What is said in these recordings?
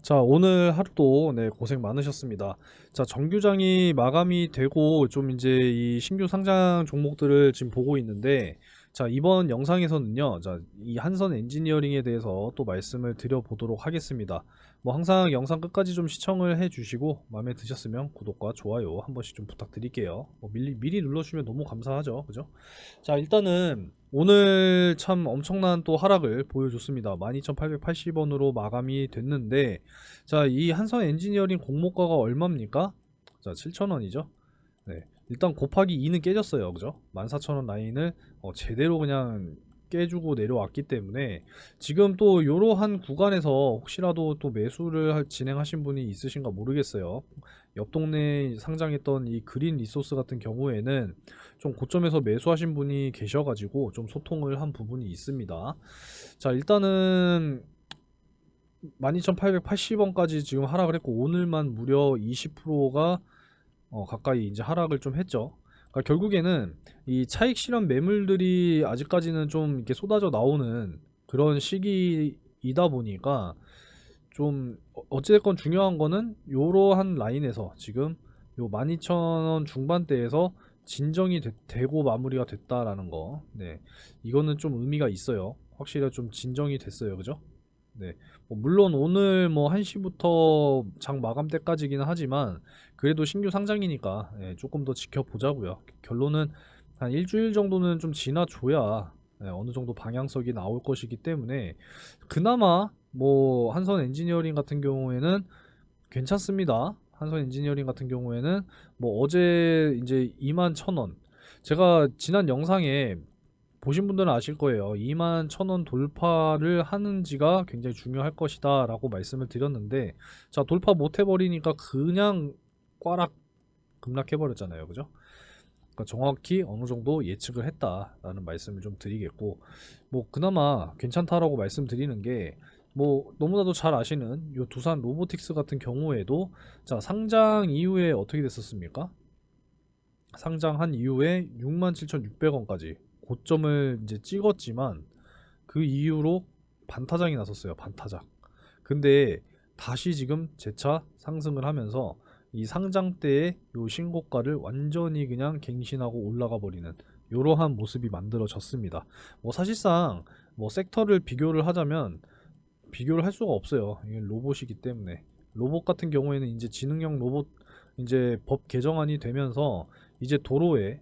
자, 오늘 하루도 고생 많으셨습니다. 자, 정규장이 마감이 되고 좀 이제 이 신규 상장 종목들을 지금 보고 있는데, 자, 이번 영상에서는요, 자, 이 한선 엔지니어링에 대해서 또 말씀을 드려보도록 하겠습니다. 뭐 항상 영상 끝까지 좀 시청을 해주시고 마음에 드셨으면 구독과 좋아요 한 번씩 좀 부탁드릴게요. 뭐 미리 눌러주시면 너무 감사하죠, 그죠? 자, 일단은 오늘 참 엄청난 또 하락을 보여줬습니다. 12,880원으로 마감이 됐는데, 자, 이 한선 엔지니어링 공모가가 얼마입니까? 자, 7,000원이죠. 네. 일단 곱하기 2는 깨졌어요. 그죠? 14,000원 라인을 제대로 그냥 깨주고 내려왔기 때문에 지금 또 이러한 구간에서 혹시라도 또 매수를 진행하신 분이 있으신가 모르겠어요. 옆 동네에 상장했던 이 그린 리소스 같은 경우에는 좀 고점에서 매수하신 분이 계셔가지고 좀 소통을 한 부분이 있습니다. 자, 일단은 12,880원까지 지금 하락을 했고, 오늘만 무려 20%가 가까이 이제 하락을 좀 했죠. 그러니까 결국에는 이 차익 실현 매물들이 아직까지는 좀 이렇게 쏟아져 나오는 그런 시기이다 보니까 좀 어찌됐건 중요한 거는 요러한 라인에서 지금 요 12,000원 중반대에서 진정이 되고 마무리가 됐다라는 거. 네. 이거는 좀 의미가 있어요. 확실히 좀 진정이 됐어요. 그죠? 네. 뭐 물론 오늘 뭐 1시부터 장 마감 때까지기는 하지만 그래도 신규 상장이니까 조금 더 지켜보자고요. 결론은 한 일주일 정도는 좀 지나줘야 어느 정도 방향성이 나올 것이기 때문에 그나마 뭐 한선 엔지니어링 같은 경우에는 괜찮습니다. 한선 엔지니어링 같은 경우에는 뭐 어제 이제 21,000원, 제가 지난 영상에 보신 분들은 아실 거예요. 21,000원 돌파를 하는지가 굉장히 중요할 것이다 라고 말씀을 드렸는데, 자, 돌파 못 해버리니까 그냥 꽈락 급락해버렸잖아요. 그죠? 그러니까 정확히 어느 정도 예측을 했다라는 말씀을 좀 드리겠고, 뭐 그나마 괜찮다라고 말씀드리는 게, 뭐 너무나도 잘 아시는 요 두산 로보틱스 같은 경우에도, 자, 상장 이후에 어떻게 됐었습니까? 상장한 이후에 67,600원까지 고점을 이제 찍었지만 그 이후로 반타작이 났었어요. 반타작. 근데 다시 지금 재차 상승을 하면서 이 상장 때의 요 신고가를 완전히 그냥 갱신하고 올라가 버리는 이러한 모습이 만들어졌습니다. 뭐 사실상 뭐 섹터를 비교를 하자면 비교를 할 수가 없어요. 이게 로봇이기 때문에. 로봇 같은 경우에는 이제 지능형 로봇 이제 법 개정안이 되면서 이제 도로에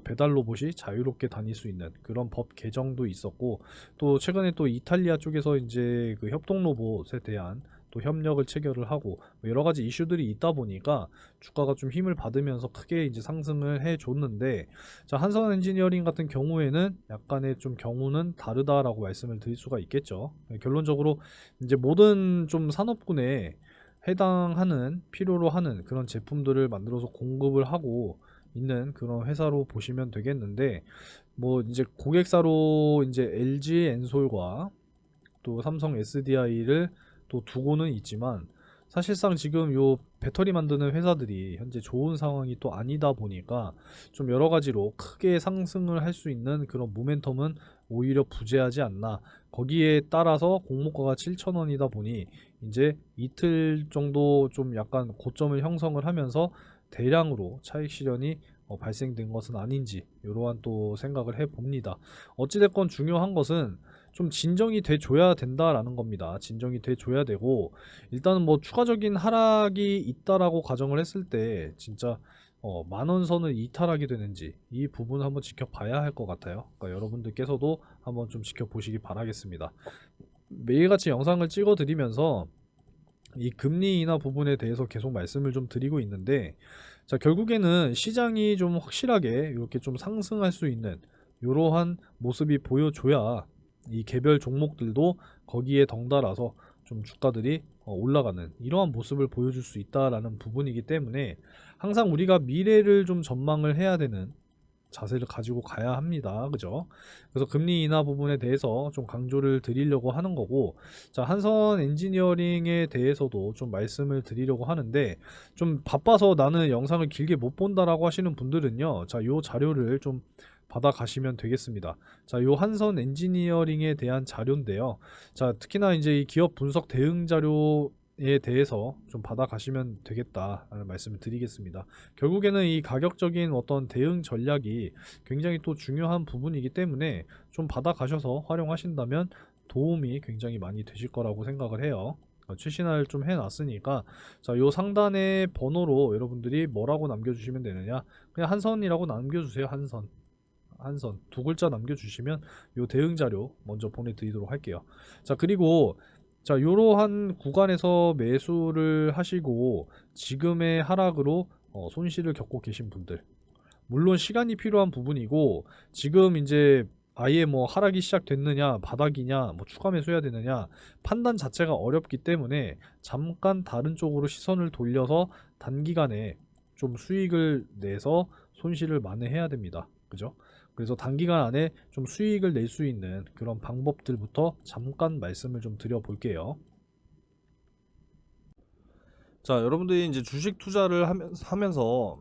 배달 로봇이 자유롭게 다닐 수 있는 그런 법 개정도 있었고, 또 최근에 또 이탈리아 쪽에서 이제 그 협동 로봇에 대한 또 협력을 체결을 하고 뭐 여러 가지 이슈들이 있다 보니까 주가가 좀 힘을 받으면서 크게 이제 상승을 해 줬는데, 자, 한선 엔지니어링 같은 경우에는 약간의 좀 경우는 다르다라고 말씀을 드릴 수가 있겠죠. 결론적으로 이제 모든 좀 산업군에 해당하는 필요로 하는 그런 제품들을 만들어서 공급을 하고 있는 그런 회사로 보시면 되겠는데, 뭐 이제 고객사로 이제 LG 엔솔과 또 삼성 SDI를 또 두고는 있지만, 사실상 지금 요 배터리 만드는 회사들이 현재 좋은 상황이 또 아니다 보니까 좀 여러 가지로 크게 상승을 할 수 있는 그런 모멘텀은 오히려 부재하지 않나. 거기에 따라서 공모가가 7,000원이다 보니 이제 이틀 정도 좀 약간 고점을 형성을 하면서 대량으로 차익 실현이 발생된 것은 아닌지 이러한 또 생각을 해봅니다. 어찌됐건 중요한 것은 좀 진정이 돼 줘야 된다라는 겁니다. 진정이 돼 줘야 되고, 일단은 뭐 추가적인 하락이 있다라고 가정을 했을 때 진짜 만원 선을 이탈하게 되는지 이 부분 한번 지켜봐야 할 것 같아요. 그러니까 여러분들께서도 한번 좀 지켜보시기 바라겠습니다. 매일같이 영상을 찍어 드리면서 이 금리 인하 부분에 대해서 계속 말씀을 좀 드리고 있는데, 자, 결국에는 시장이 좀 확실하게 이렇게 좀 상승할 수 있는 이러한 모습이 보여줘야 이 개별 종목들도 거기에 덩달아서 좀 주가들이 올라가는 이러한 모습을 보여줄 수 있다라는 부분이기 때문에 항상 우리가 미래를 좀 전망을 해야 되는 자세를 가지고 가야 합니다. 그죠? 그래서 금리 인하 부분에 대해서 좀 강조를 드리려고 하는 거고, 자, 한선 엔지니어링에 대해서도 좀 말씀을 드리려고 하는데, 좀 바빠서 나는 영상을 길게 못 본다라고 하시는 분들은요, 자, 요 자료를 좀 받아 가시면 되겠습니다. 자, 요 한선 엔지니어링에 대한 자료인데요. 자, 특히나 이제 이 기업 분석 대응 자료 대해서 좀 받아가시면 되겠다라는 말씀을 드리겠습니다. 결국에는 이 가격적인 어떤 대응 전략이 굉장히 또 중요한 부분이기 때문에 좀 받아가셔서 활용하신다면 도움이 굉장히 많이 되실 거라고 생각을 해요. 최신화를 좀 해놨으니까 자, 요 상단의 번호로 여러분들이 뭐라고 남겨주시면 되느냐, 그냥 한선이라고 남겨주세요. 한선 두 글자 남겨주시면 요 대응 자료 먼저 보내드리도록 할게요. 자, 그리고 자, 요러한 구간에서 매수를 하시고 지금의 하락으로 손실을 겪고 계신 분들, 물론 시간이 필요한 부분이고 지금 이제 아예 뭐 하락이 시작됐느냐 바닥이냐 뭐 추가 매수해야 되느냐 판단 자체가 어렵기 때문에 잠깐 다른 쪽으로 시선을 돌려서 단기간에 좀 수익을 내서 손실을 만회해야 됩니다. 그죠? 그래서 단기간 안에 좀 수익을 낼 수 있는 그런 방법들부터 잠깐 말씀을 좀 드려볼게요. 자, 여러분들이 이제 주식 투자를 하면서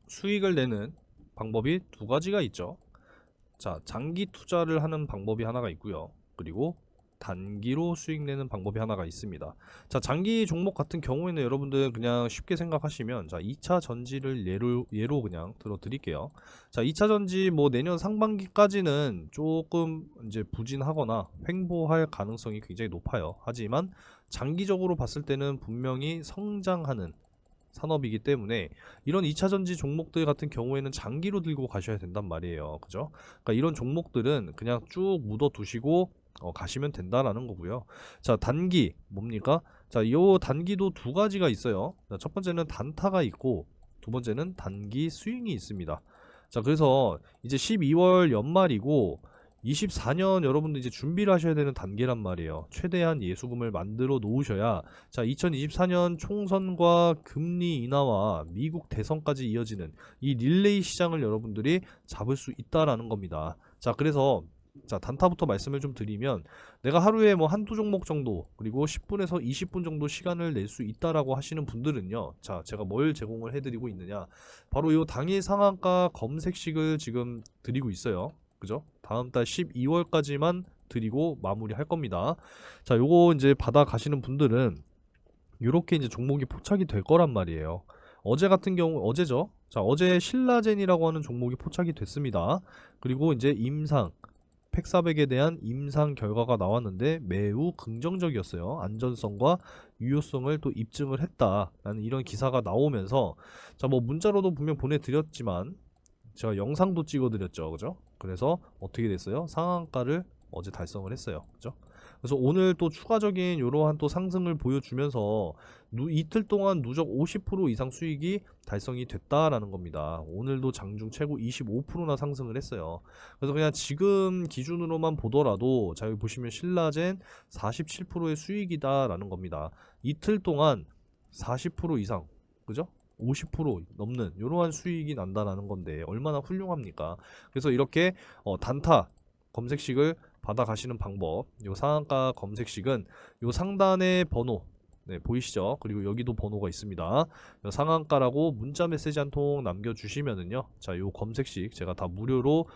수익을 내는 방법이 두 가지가 있죠. 자, 장기 투자를 하는 방법이 하나가 있고요. 그리고 단기로 수익 내는 방법이 하나가 있습니다. 자, 장기 종목 같은 경우에는 여러분들 그냥 쉽게 생각하시면, 자, 2차 전지를 예로 그냥 들어 드릴게요. 자, 2차 전지 뭐 내년 상반기까지는 조금 이제 부진하거나 횡보할 가능성이 굉장히 높아요. 하지만 장기적으로 봤을 때는 분명히 성장하는 산업이기 때문에 이런 2차전지 종목들 같은 경우에는 장기로 들고 가셔야 된단 말이에요. 그죠? 그러니까 이런 종목들은 그냥 쭉 묻어 두시고 가시면 된다라는 거고요. 자, 단기 뭡니까? 자, 요 단기도 두 가지가 있어요. 자, 첫 번째는 단타가 있고 두 번째는 단기 스윙이 있습니다. 자, 그래서 이제 12월 연말이고 24년 여러분들 이제 준비를 하셔야 되는 단계란 말이에요. 최대한 예수금을 만들어 놓으셔야, 자, 2024년 총선과 금리 인하와 미국 대선까지 이어지는 이 릴레이 시장을 여러분들이 잡을 수 있다라는 겁니다. 자, 그래서 자, 단타부터 말씀을 좀 드리면, 내가 하루에 뭐 한두 종목 정도 그리고 10분에서 20분 정도 시간을 낼 수 있다라고 하시는 분들은요, 자, 제가 뭘 제공을 해드리고 있느냐, 바로 이 당일 상한가 검색식을 지금 드리고 있어요. 그죠? 다음 달 12월까지만 드리고 마무리할 겁니다. 자, 요거 이제 받아 가시는 분들은 요렇게 이제 종목이 포착이 될 거란 말이에요. 어제 같은 경우, 어제죠? 자, 어제 신라젠이라고 하는 종목이 포착이 됐습니다. 그리고 이제 팩400에 대한 임상 결과가 나왔는데 매우 긍정적이었어요. 안전성과 유효성을 또 입증을 했다라는 이런 기사가 나오면서, 자, 뭐 문자로도 분명 보내드렸지만 제가 영상도 찍어드렸죠. 그죠? 그래서 어떻게 됐어요? 상한가를 어제 달성을 했어요. 그죠? 그래서 오늘 또 추가적인 이러한 또 상승을 보여주면서 이틀 동안 누적 50% 이상 수익이 달성이 됐다라는 겁니다. 오늘도 장중 최고 25%나 상승을 했어요. 그래서 그냥 지금 기준으로만 보더라도, 자, 여기 보시면 신라젠 47%의 수익이다라는 겁니다. 이틀 동안 40% 이상, 그죠? 50% 넘는 이러한 수익이 난다라는 건데 얼마나 훌륭합니까? 그래서 이렇게 단타 검색식을 받아 가시는 방법, 요 상한가 검색식은 요 상단의 번호, 네, 보이시죠? 그리고 여기도 번호가 있습니다. 요 상한가라고 문자 메시지 한 통 남겨주시면은요, 자, 요 검색식 제가 다 무료로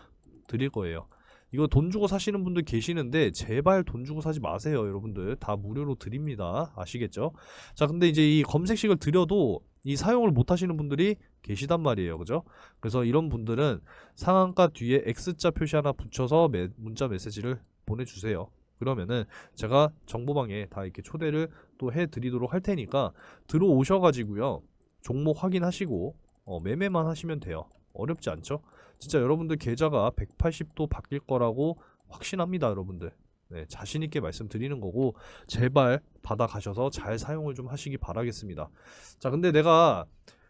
드릴 거예요. 이거 돈 주고 사시는 분들 계시는데 제발 돈 주고 사지 마세요. 여러분들 다 무료로 드립니다. 아시겠죠? 자, 근데 이제 이 검색식을 드려도 이 사용을 못 하시는 분들이 계시단 말이에요. 그죠? 그래서 이런 분들은 상한가 뒤에 X자 표시 하나 붙여서 문자 메시지를 보내주세요. 그러면은 제가 정보방에 다 이렇게 초대를 또 해드리도록 할 테니까 들어오셔가지고요, 종목 확인하시고 매매만 하시면 돼요. 어렵지 않죠? 진짜 여러분들 계좌가 180도 바뀔 거라고 확신합니다. 여러분들, 네, 자신있게 말씀드리는 거고 제발 받아 가셔서 잘 사용을 좀 하시기 바라겠습니다. 자, 근데 내가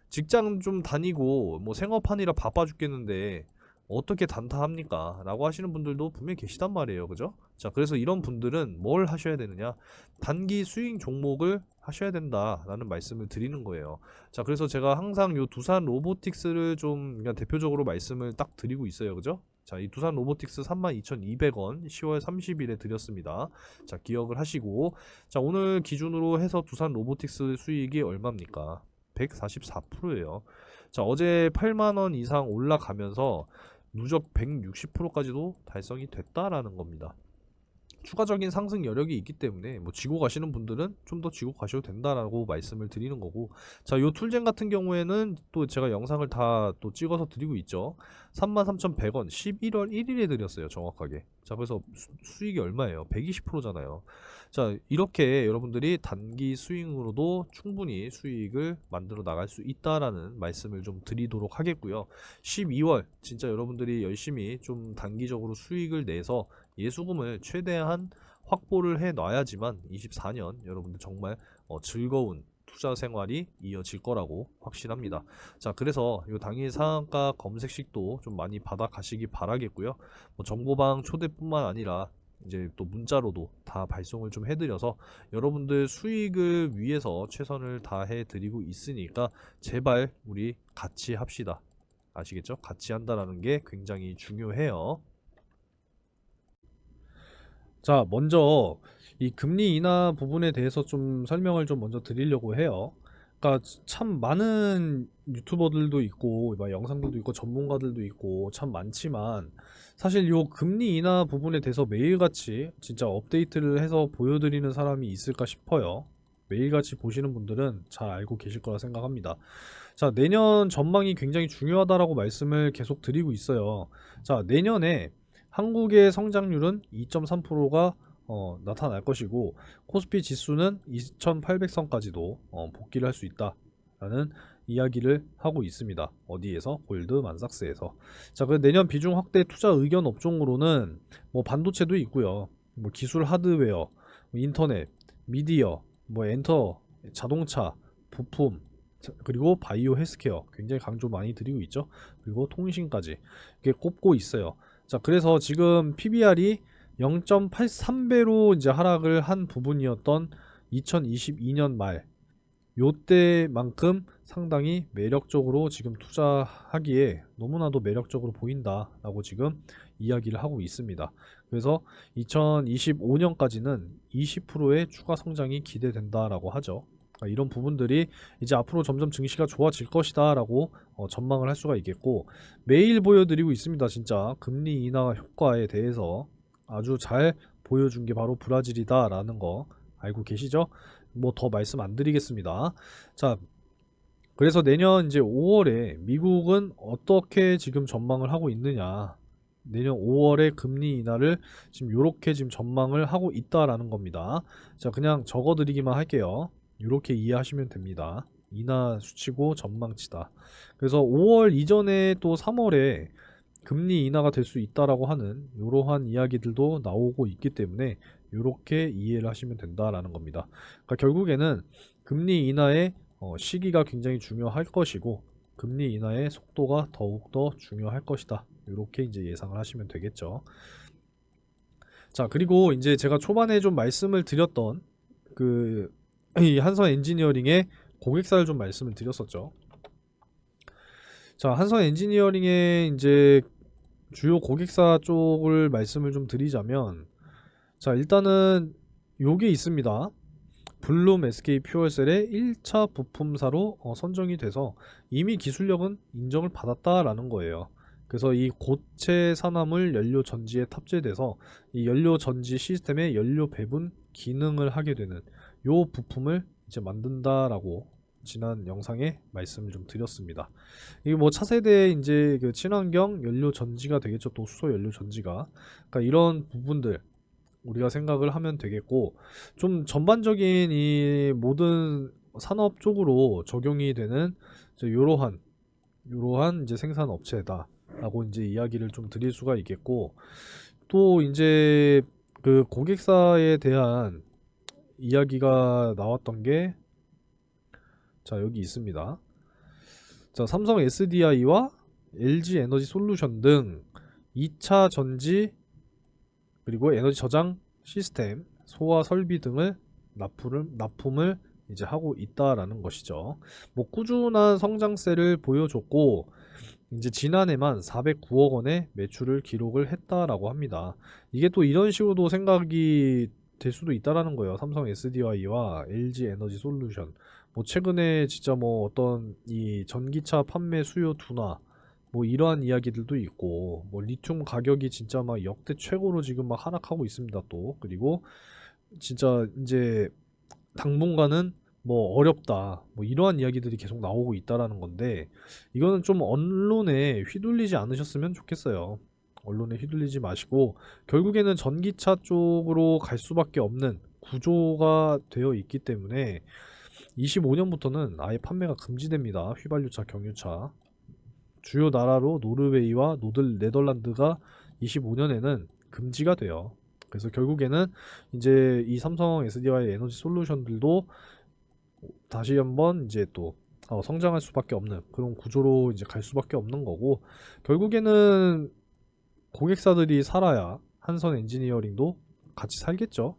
직장 좀 다니고 뭐 생업하느라 바빠 죽겠는데 어떻게 단타합니까? 라고 하시는 분들도 분명히 계시단 말이에요. 그죠? 자, 그래서 이런 분들은 뭘 하셔야 되느냐, 단기 수익 종목을 하셔야 된다라는 말씀을 드리는 거예요. 자, 그래서 제가 항상 요 두산 로보틱스를 좀 그냥 대표적으로 말씀을 딱 드리고 있어요. 그죠? 자, 이 두산 로보틱스 32,200원 10월 30일에 드렸습니다. 자, 기억을 하시고, 자, 오늘 기준으로 해서 두산 로보틱스 수익이 얼마입니까? 144%예요. 자, 어제 8만원 이상 올라가면서 누적 160%까지도 달성이 됐다라는 겁니다. 추가적인 상승 여력이 있기 때문에 뭐 쥐고 가시는 분들은 좀 더 쥐고 가셔도 된다라고 말씀을 드리는 거고, 자, 요 툴젠 같은 경우에는 또 제가 영상을 다 또 찍어서 드리고 있죠. 33,100원 11월 1일에 드렸어요, 정확하게. 자, 그래서 수익이 얼마예요? 120%잖아요. 자, 이렇게 여러분들이 단기 스윙으로도 충분히 수익을 만들어 나갈 수 있다라는 말씀을 좀 드리도록 하겠고요. 12월 진짜 여러분들이 열심히 좀 단기적으로 수익을 내서 예수금을 최대한 확보를 해 놔야지만 24년 여러분들 정말 즐거운 투자 생활이 이어질 거라고 확신합니다. 자, 그래서 이 당일 상한가 검색식도 좀 많이 받아 가시기 바라겠고요. 뭐 정보방 초대뿐만 아니라 이제 또 문자로도 다 발송을 좀 해드려서 여러분들 수익을 위해서 최선을 다해 드리고 있으니까 제발 우리 같이 합시다. 아시겠죠? 같이 한다라는 게 굉장히 중요해요. 자, 먼저 이 금리 인하 부분에 대해서 좀 설명을 좀 먼저 드리려고 해요. 그러니까 참 많은 유튜버들도 있고 막 영상들도 있고 전문가들도 있고 참 많지만, 사실 요 금리 인하 부분에 대해서 매일같이 진짜 업데이트를 해서 보여드리는 사람이 있을까 싶어요. 매일같이 보시는 분들은 잘 알고 계실 거라 생각합니다. 자, 내년 전망이 굉장히 중요하다라고 말씀을 계속 드리고 있어요. 자, 내년에 한국의 성장률은 2.3%가 나타날 것이고, 코스피 지수는 2800선까지도 복귀를 할 수 있다라는 이야기를 하고 있습니다. 어디에서? 골드만삭스에서. 자, 그 내년 비중 확대 투자 의견 업종으로는 뭐 반도체도 있고요, 뭐 기술 하드웨어, 뭐 인터넷, 미디어, 뭐 엔터, 자동차, 부품, 그리고 바이오 헬스케어 굉장히 강조 많이 드리고 있죠. 그리고 통신까지 이게 꼽고 있어요. 자, 그래서 지금 PBR이 0.83배로 이제 하락을 한 부분이었던 2022년 말 요때만큼 상당히 매력적으로 지금 투자하기에 너무나도 매력적으로 보인다라고 지금 이야기를 하고 있습니다. 그래서 2025년까지는 20%의 추가 성장이 기대된다라고 하죠. 이런 부분들이 이제 앞으로 점점 증시가 좋아질 것이다 라고 전망을 할 수가 있겠고, 매일 보여드리고 있습니다. 진짜 금리 인하 효과에 대해서 아주 잘 보여준 게 바로 브라질이다 라는 거 알고 계시죠? 뭐 더 말씀 안 드리겠습니다. 자, 그래서 내년 이제 5월에 미국은 어떻게 지금 전망을 하고 있느냐, 내년 5월에 금리 인하를 지금 요렇게 지금 전망을 하고 있다라는 겁니다. 자, 그냥 적어 드리기만 할게요. 이렇게 이해하시면 됩니다. 인하 수치고 전망치다. 그래서 5월 이전에 또 3월에 금리 인하가 될 수 있다라고 하는 이러한 이야기들도 나오고 있기 때문에 이렇게 이해를 하시면 된다라는 겁니다. 그러니까 결국에는 금리 인하의 시기가 굉장히 중요할 것이고, 금리 인하의 속도가 더욱더 중요할 것이다. 이렇게 이제 예상을 하시면 되겠죠. 자, 그리고 이제 제가 초반에 좀 말씀을 드렸던 이 한선 엔지니어링의 고객사를 좀 말씀을 드렸었죠. 자, 한선 엔지니어링의 이제 주요 고객사 쪽을 말씀을 좀 드리자면, 자, 일단은 요게 있습니다. 블룸 SK 퓨얼셀의 1차 부품사로 선정이 돼서 이미 기술력은 인정을 받았다라는 거예요. 그래서 이 고체 산화물 연료 전지에 탑재돼서 이 연료 전지 시스템의 연료 배분 기능을 하게 되는 요 부품을 이제 만든다라고 지난 영상에 말씀을 좀 드렸습니다. 이게 뭐 차세대 이제 그 친환경 연료 전지가 되겠죠. 또 수소 연료 전지가. 그러니까 이런 부분들 우리가 생각을 하면 되겠고, 좀 전반적인 이 모든 산업 쪽으로 적용이 되는 이러한 이제 생산 업체다라고 이제 이야기를 좀 드릴 수가 있겠고, 또 이제 그 고객사에 대한 이야기가 나왔던 게, 자, 여기 있습니다. 자, 삼성 SDI와 LG 에너지 솔루션 등 2차 전지 그리고 에너지 저장 시스템, 소화 설비 등을 납품을 이제 하고 있다라는 것이죠. 뭐 꾸준한 성장세를 보여줬고, 이제 지난해만 409억 원의 매출을 기록을 했다라고 합니다. 이게 또 이런 식으로도 생각이 될 수도 있다라는 거예요. 삼성 SDI와 LG 에너지 솔루션. 뭐 최근에 진짜 뭐 어떤 이 전기차 판매 수요 둔화 뭐 이러한 이야기들도 있고, 뭐 리튬 가격이 진짜 막 역대 최고로 지금 막 하락하고 있습니다 또. 그리고 진짜 이제 당분간은 뭐 어렵다, 뭐 이러한 이야기들이 계속 나오고 있다라는 건데, 이거는 좀 언론에 휘둘리지 않으셨으면 좋겠어요. 언론에 휘둘리지 마시고 결국에는 전기차 쪽으로 갈 수밖에 없는 구조가 되어 있기 때문에 25년부터는 아예 판매가 금지됩니다. 휘발유차, 경유차. 주요 나라로 노르웨이와 네덜란드가 25년에는 금지가 돼요. 그래서 결국에는 이제 이 삼성 SDI 에너지 솔루션들도 다시 한번 이제 또 성장할 수밖에 없는 그런 구조로 이제 갈 수밖에 없는 거고, 결국에는 고객사들이 살아야 한선 엔지니어링도 같이 살겠죠.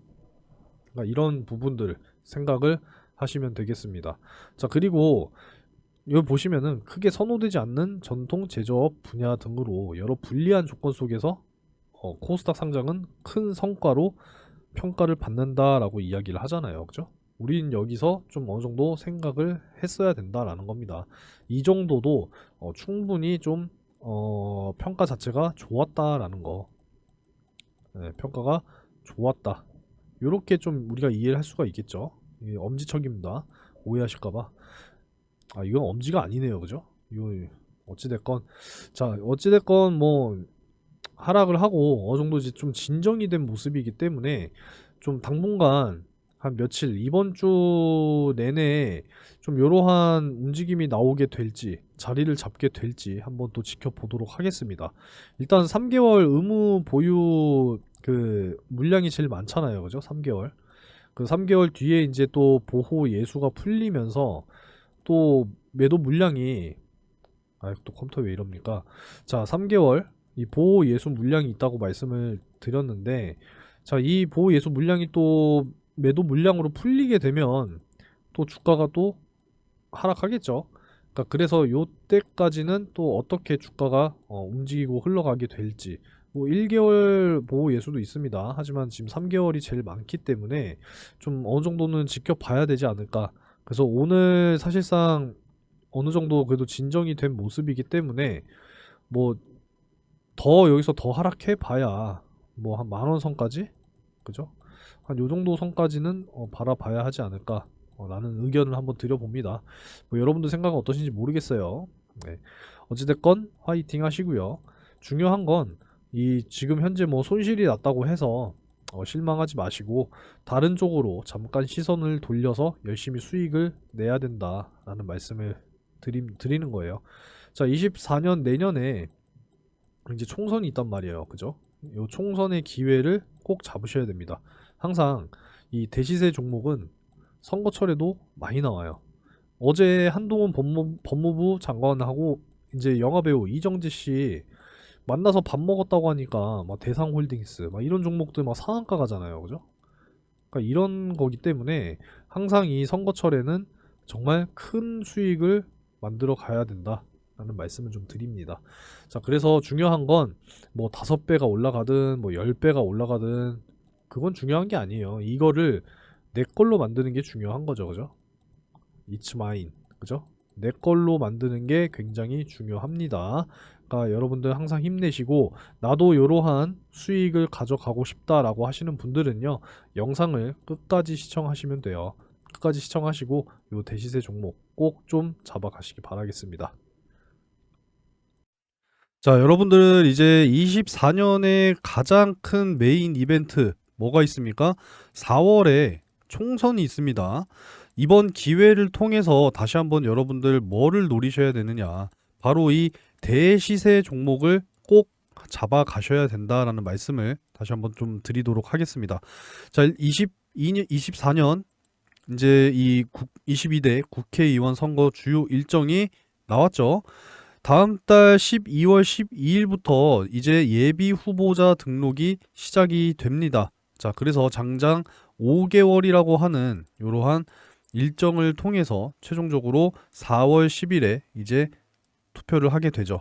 그러니까 이런 부분들 생각을 하시면 되겠습니다. 자, 그리고 여기 보시면은 크게 선호되지 않는 전통 제조업 분야 등으로 여러 불리한 조건 속에서 코스닥 상장은 큰 성과로 평가를 받는다라고 이야기를 하잖아요. 그죠? 우린 여기서 좀 어느 정도 생각을 했어야 된다라는 겁니다. 이 정도도 충분히 좀 평가 자체가 좋았다라는 거. 네, 평가가 좋았다. 요렇게 좀 우리가 이해를 할 수가 있겠죠. 엄지척입니다. 오해하실까봐. 아, 이건 엄지가 아니네요. 그죠? 이거 어찌됐건, 자, 어찌됐건 뭐 하락을 하고 어느 정도 이제 좀 진정이 된 모습이기 때문에 좀 당분간 한 며칠, 이번 주 내내 좀 이러한 움직임이 나오게 될지, 자리를 잡게 될지 한번 또 지켜보도록 하겠습니다. 일단 3개월 의무 보유 그 물량이 제일 많잖아요. 그죠? 3개월. 그 3개월 뒤에 이제 또 보호 예수가 풀리면서 또 매도 물량이, 또 컴퓨터 왜 이럽니까? 자, 3개월 이 보호 예수 물량이 있다고 말씀을 드렸는데, 자, 이 보호 예수 물량이 또 매도 물량으로 풀리게 되면 또 주가가 또 하락하겠죠. 그러니까 그래서 요때까지는 또 어떻게 주가가 움직이고 흘러가게 될지, 뭐 1개월 보호 예수도 있습니다. 하지만 지금 3개월이 제일 많기 때문에 좀 어느 정도는 지켜봐야 되지 않을까. 그래서 오늘 사실상 어느 정도 그래도 진정이 된 모습이기 때문에 뭐 더 여기서 더 하락해 봐야 뭐 한 10,000원 선까지, 그죠? 한 요 정도 선까지는 바라봐야 하지 않을까 라는 의견을 한번 드려봅니다. 뭐 여러분들 생각은 어떠신지 모르겠어요. 네. 어찌됐건 화이팅 하시고요. 중요한 건 이 지금 현재 뭐 손실이 났다고 해서 실망하지 마시고 다른 쪽으로 잠깐 시선을 돌려서 열심히 수익을 내야 된다라는 말씀을 드리는 거예요. 자, 24년 내년에 이제 총선이 있단 말이에요. 그죠? 요 총선의 기회를 꼭 잡으셔야 됩니다. 항상 이 대시세 종목은 선거철에도 많이 나와요. 어제 한동훈 법무부 장관하고 이제 영화배우 이정재 씨 만나서 밥 먹었다고 하니까 막 대상홀딩스 막 이런 종목들 막 상한가 가잖아요. 그죠? 그러니까 이런 거기 때문에 항상 이 선거철에는 정말 큰 수익을 만들어 가야 된다 라는 말씀을 좀 드립니다. 자, 그래서 중요한 건 뭐 5배가 올라가든 뭐 10배가 올라가든 그건 중요한 게 아니에요. 이거를 내 걸로 만드는 게 중요한 거죠. 그죠? It's mine. 그죠? 내 걸로 만드는 게 굉장히 중요합니다. 그러니까 여러분들 항상 힘내시고, 나도 이러한 수익을 가져가고 싶다라고 하시는 분들은요, 영상을 끝까지 시청하시면 돼요. 끝까지 시청하시고 요 대시세 종목 꼭 좀 잡아가시기 바라겠습니다. 자, 여러분들 이제 24년의 가장 큰 메인 이벤트 뭐가 있습니까? 4월에 총선이 있습니다. 이번 기회를 통해서 다시 한번 여러분들 뭐를 노리셔야 되느냐? 바로 이 대시세 종목을 꼭 잡아 가셔야 된다라는 말씀을 다시 한번 좀 드리도록 하겠습니다. 자, 24년 이제 22대 국회의원 선거 주요 일정이 나왔죠. 다음 달 12월 12일부터 이제 예비 후보자 등록이 시작이 됩니다. 자, 그래서 장장 5개월이라고 하는 이러한 일정을 통해서 최종적으로 4월 10일에 이제 투표를 하게 되죠.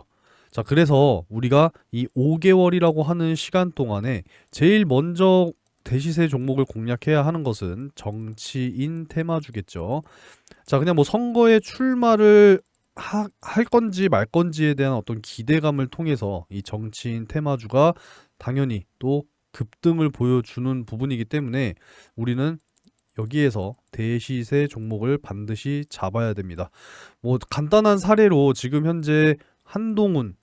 자, 그래서 우리가 이 5개월이라고 하는 시간 동안에 제일 먼저 대시세 종목을 공략해야 하는 것은 정치인 테마주겠죠. 자, 그냥 뭐 선거에 출마를 할 건지 말 건지에 대한 어떤 기대감을 통해서 이 정치인 테마주가 당연히 또 급등을 보여주는 부분이기 때문에 우리는 여기에서 대시세 종목을 반드시 잡아야 됩니다. 뭐 간단한 사례로 지금 현재 한동훈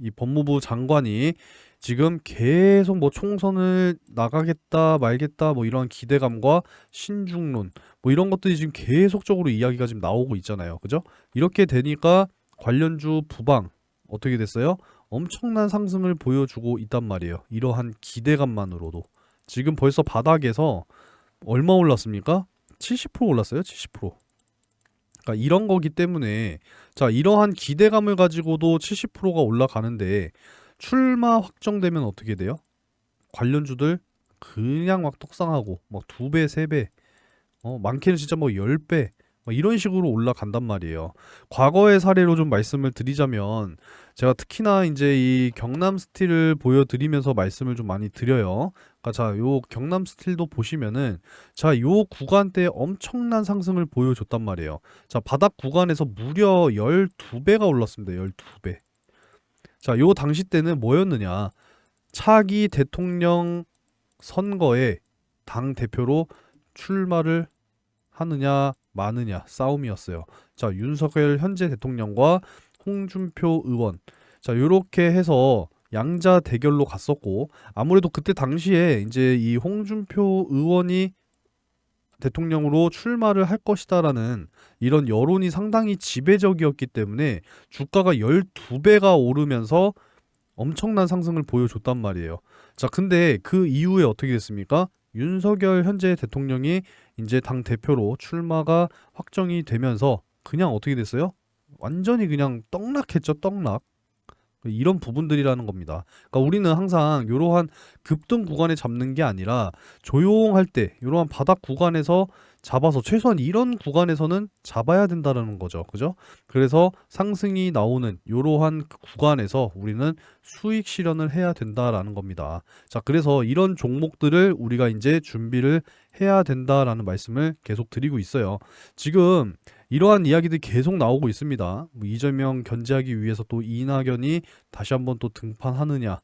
이 법무부 장관이 지금 계속 뭐 총선을 나가겠다 말겠다 뭐 이런 기대감과 신중론 뭐 이런 것들이 지금 계속적으로 이야기가 지금 나오고 있잖아요. 그죠? 이렇게 되니까 관련주 부방 어떻게 됐어요? 엄청난 상승을 보여주고 있단 말이에요. 이러한 기대감만으로도 지금 벌써 바닥에서 얼마 올랐습니까? 70% 올랐어요. 70%. 그러니까 이런 거기 때문에 자, 이러한 기대감을 가지고도 70%가 올라가는데 출마 확정되면 어떻게 돼요? 관련주들 그냥 막 떡상하고 막 2배, 3배, 많게는 진짜 뭐 10배 막 이런 식으로 올라간단 말이에요. 과거의 사례로 좀 말씀을 드리자면 제가 특히나 이제 이 경남 스틸을 보여드리면서 말씀을 좀 많이 드려요. 그러니까 자, 요 경남 스틸도 보시면은 자, 요 구간대에 엄청난 상승을 보여줬단 말이에요. 자, 바닥 구간에서 무려 12배가 올랐습니다. 12배. 자, 요 당시 때는 뭐였느냐? 차기 대통령 선거에 당 대표로 출마를 하느냐 마느냐 싸움이었어요. 자, 윤석열 현재 대통령과 홍준표 의원. 자, 요렇게 해서 양자 대결로 갔었고 아무래도 그때 당시에 이제 이 홍준표 의원이 대통령으로 출마를 할 것이다라는 이런 여론이 상당히 지배적이었기 때문에 주가가 12배가 오르면서 엄청난 상승을 보여줬단 말이에요. 자, 근데 그 이후에 어떻게 됐습니까? 윤석열 현재 대통령이 이제 당 대표로 출마가 확정이 되면서 그냥 어떻게 됐어요? 완전히 그냥 떡락했죠, 떡락. 이런 부분들이라는 겁니다. 그러니까 우리는 항상 이러한 급등 구간에 잡는 게 아니라 조용할 때 이러한 바닥 구간에서 잡아서 최소한 이런 구간에서는 잡아야 된다는 거죠. 그죠? 그래서 상승이 나오는 이러한 구간에서 우리는 수익 실현을 해야 된다라는 겁니다. 자, 그래서 이런 종목들을 우리가 이제 준비를 해야 된다라는 말씀을 계속 드리고 있어요. 지금 이러한 이야기들이 계속 나오고 있습니다. 뭐 이재명 견제하기 위해서 또 이낙연이 다시 한번 또 등판하느냐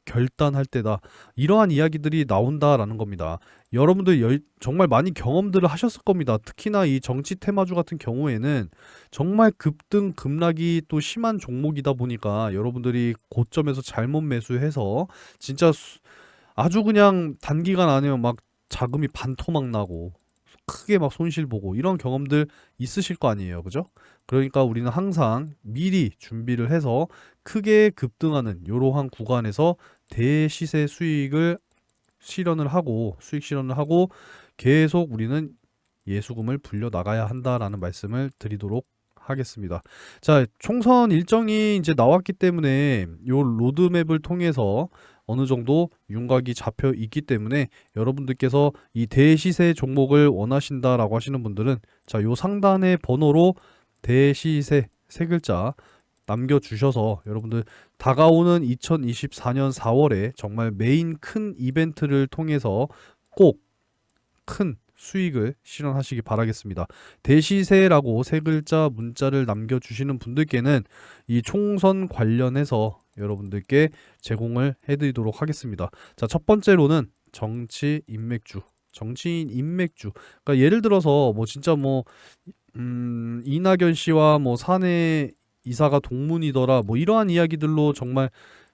결단할 때다. 이러한 이야기들이 나온다라는 겁니다. 여러분들 정말 많이 경험들을 하셨을 겁니다. 특히나 이 정치 테마주 같은 경우에는 정말 급등 급락이 또 심한 종목이다 보니까 여러분들이 고점에서 잘못 매수해서 진짜 아주 그냥 단기간 안에 막 자금이 반토막 나고 크게 막 손실 보고 이런 경험들 있으실 거 아니에요. 그죠? 그러니까 우리는 항상 미리 준비를 해서 크게 급등하는 이러한 구간에서 대시세 수익을 실현을 하고 수익 실현을 하고 계속 우리는 예수금을 불려 나가야 한다라는 말씀을 드리도록 하겠습니다. 자, 총선 일정이 이제 나왔기 때문에 요 로드맵을 통해서 어느 정도 윤곽이 잡혀 있기 때문에 여러분들께서 이 대시세 종목을 원하신다라고 하시는 분들은 자, 요 상단의 번호로 대시세 세 글자 남겨주셔서 여러분들 다가오는 2024년 4월에 정말 메인 큰 이벤트를 통해서 꼭 큰 수익을 실현하시기 바라겠습니다. 대시세라고 세 글자 문자를 남겨주시는 분들께는 이 총선 관련해서 여러분들께 제공을 해드리도록 하겠습니다. 자, 첫 번째로는 정치 인맥주. 정치인 인맥주. 그러니까 예를 들어서 뭐 진짜 뭐 이낙연 씨와 뭐 사내 이사가 동문이더라 뭐 이러한 이야기들로 정말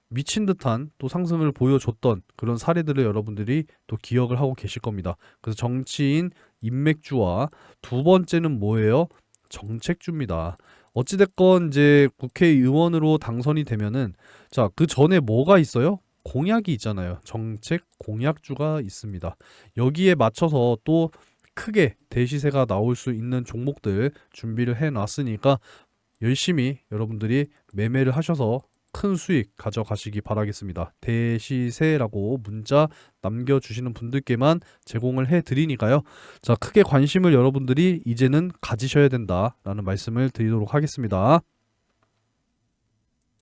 미친 듯한 또 상승을 보여줬던 그런 사례들을 여러분들이 또 기억을 하고 계실 겁니다. 그래서 정치인 인맥주와 두 번째는 뭐예요? 정책주입니다. 어찌됐건 이제 국회의원으로 당선이 되면은 자, 그 전에 뭐가 있어요? 공약이 있잖아요. 정책 공약주가 있습니다. 여기에 맞춰서 또 크게 대시세가 나올 수 있는 종목들 준비를 해 놨으니까 열심히 여러분들이 매매를 하셔서 큰 수익 가져가시기 바라겠습니다. 대시세라고 문자 남겨주시는 분들께만 제공을 해드리니까요. 자, 크게 관심을 여러분들이 이제는 가지셔야 된다라는 말씀을 드리도록 하겠습니다.